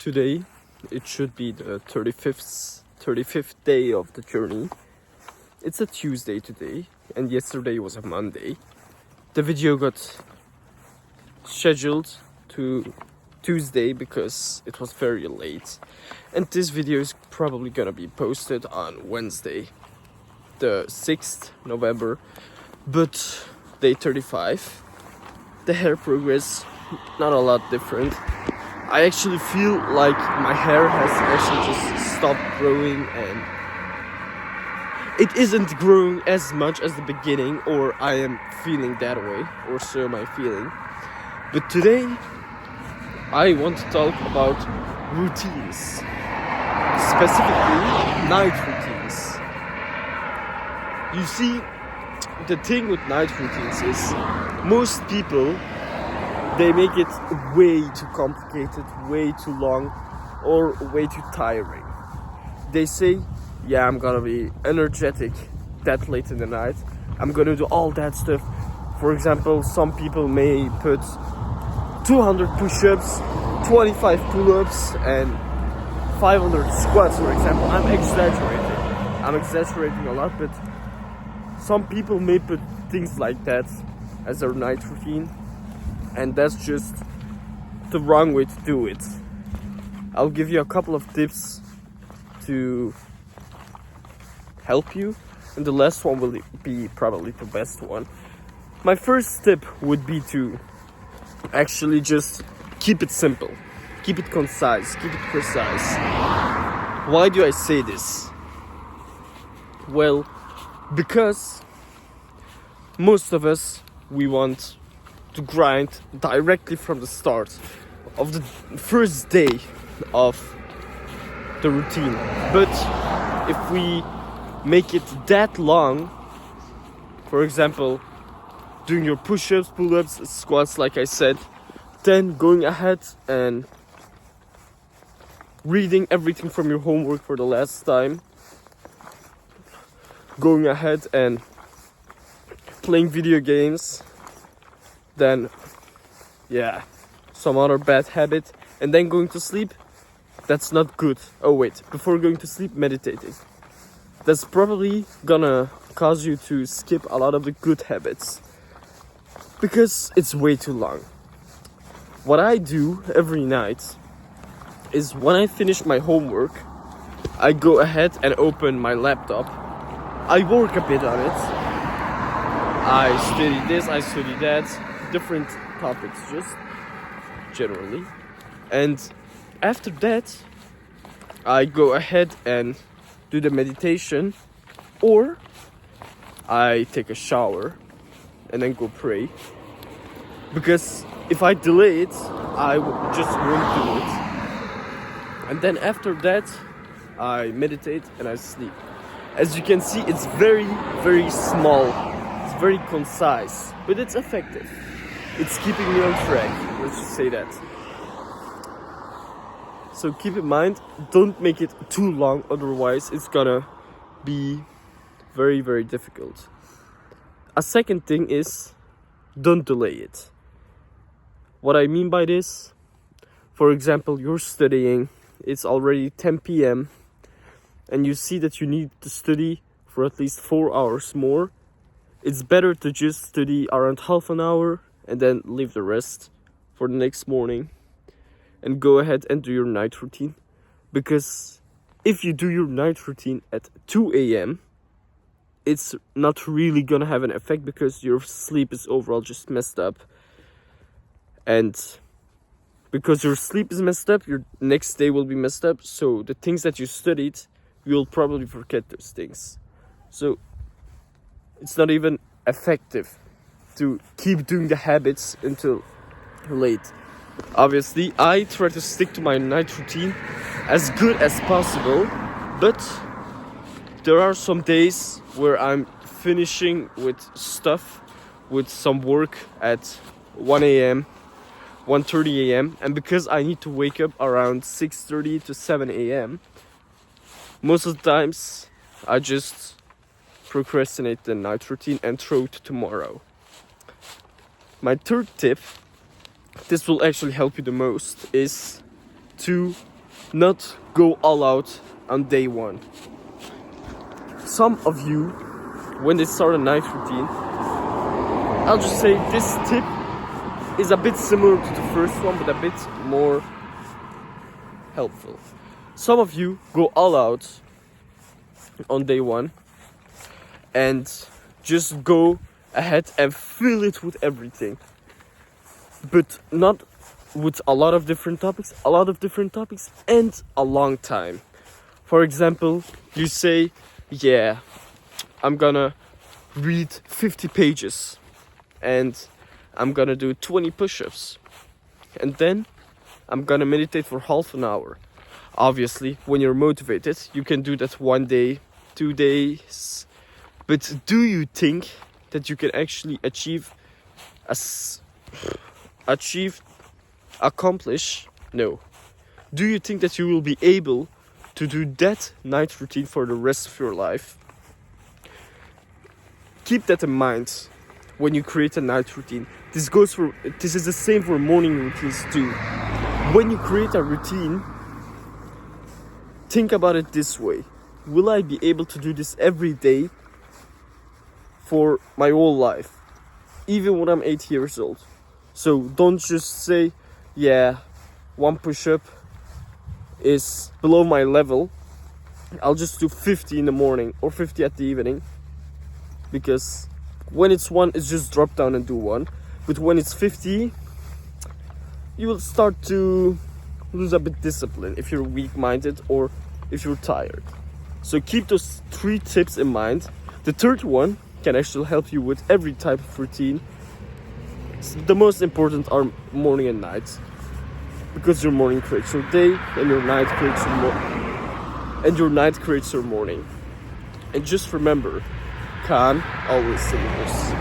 today it should be the 35th day of the journey. It's a Tuesday today, and yesterday was a Monday. The video got scheduled to Tuesday because it was very late, and this video is probably gonna be posted on Wednesday, the 6th November. But day 35, the hair progress not a lot different. I actually feel like my hair has actually just stopped growing, and it isn't growing as much as the beginning, or I am feeling that way, or so am I feeling. But today I want to talk about routines, specifically night routines. You see, the thing with night routines is most people, they make it way too complicated, way too long, or way too tiring. They say, yeah, I'm gonna be energetic that late in the night. I'm gonna do all that stuff. For example, some people may put 200 push-ups, 25 pull-ups, and 500 squats, for example. I'm exaggerating a lot, but some people may put things like that as their night routine, and that's just the wrong way to do it. I'll give you a couple of tips to help you, and the last one will be probably the best one. My first tip would be to actually just keep it simple, keep it concise, keep it precise. Why do I say this? Well, because most of us, we want to grind directly from the start of the first day of the routine. But if we make it that long, for example, doing your push-ups, pull-ups, squats, like I said, then going ahead and reading everything from your homework for the last time, going ahead and playing video games, then some other bad habit, and then going to sleep, that's not good. Oh wait, before going to sleep, meditating. That's probably gonna cause you to skip a lot of the good habits because it's way too long. What I do every night is when I finish my homework, I go ahead and open my laptop. I work a bit on it. I study this, I study that, different topics just generally. And after that, I go ahead and do the meditation, or I take a shower and then go pray. Because if I delay it, I just won't do it. And then after that, I meditate and I sleep. As you can see, it's very, very small. It's very concise, but it's effective. It's keeping me on track. Let's just say that. So keep in mind, don't make it too long, otherwise it's gonna be very, very difficult. A second thing is, don't delay it. What I mean by this, for example, you're studying, it's already 10 p.m. and you see that you need to study for at least 4 hours more. It's better to just study around half an hour and then leave the rest for the next morning and go ahead and do your night routine. Because if you do your night routine at 2 a.m., it's not really gonna have an effect because your sleep is overall just messed up. And because your sleep is messed up, your next day will be messed up. So the things that you studied, you'll probably forget those things. So it's not even effective to keep doing the habits until late. Obviously, I try to stick to my night routine as good as possible, but there are some days where I'm finishing with stuff, with some work at 1 a.m., 1:30 a.m. and because I need to wake up around 6:30 to 7 a.m., most of the times I just procrastinate the night routine and throw it to tomorrow. My third tip, this will actually help you the most, is to not go all out on day one. Some of you, when they start a night routine, I'll just say this tip is a bit similar to the first one, but a bit more helpful. Some of you go all out on day one and just go ahead and fill it with everything, but not with a lot of different topics and a long time. For example, you say, yeah, I'm gonna read 50 pages and I'm gonna do 20 push-ups, and then I'm gonna meditate for half an hour. Obviously, when you're motivated, you can do that 1 day, 2 days. But do you think that you can actually accomplish? No. Do you think that you will be able to do that night routine for the rest of your life? Keep that in mind when you create a night routine. This is the same for morning routines too. When you create a routine, think about it this way: will I be able to do this every day for my whole life, even when I'm 8 years old? So don't just say, yeah, 1 push-up is below my level, I'll just do 50 in the morning or 50 at the evening. Because when it's 1, it's just drop down and do 1. But when it's 50, you will start to lose a bit discipline if you're weak-minded or if you're tired. So keep those 3 tips in mind. The third one can actually help you with every type of routine. The most important are morning and night, because your morning creates your day and your night creates your morning. And just remember, Khan always delivers.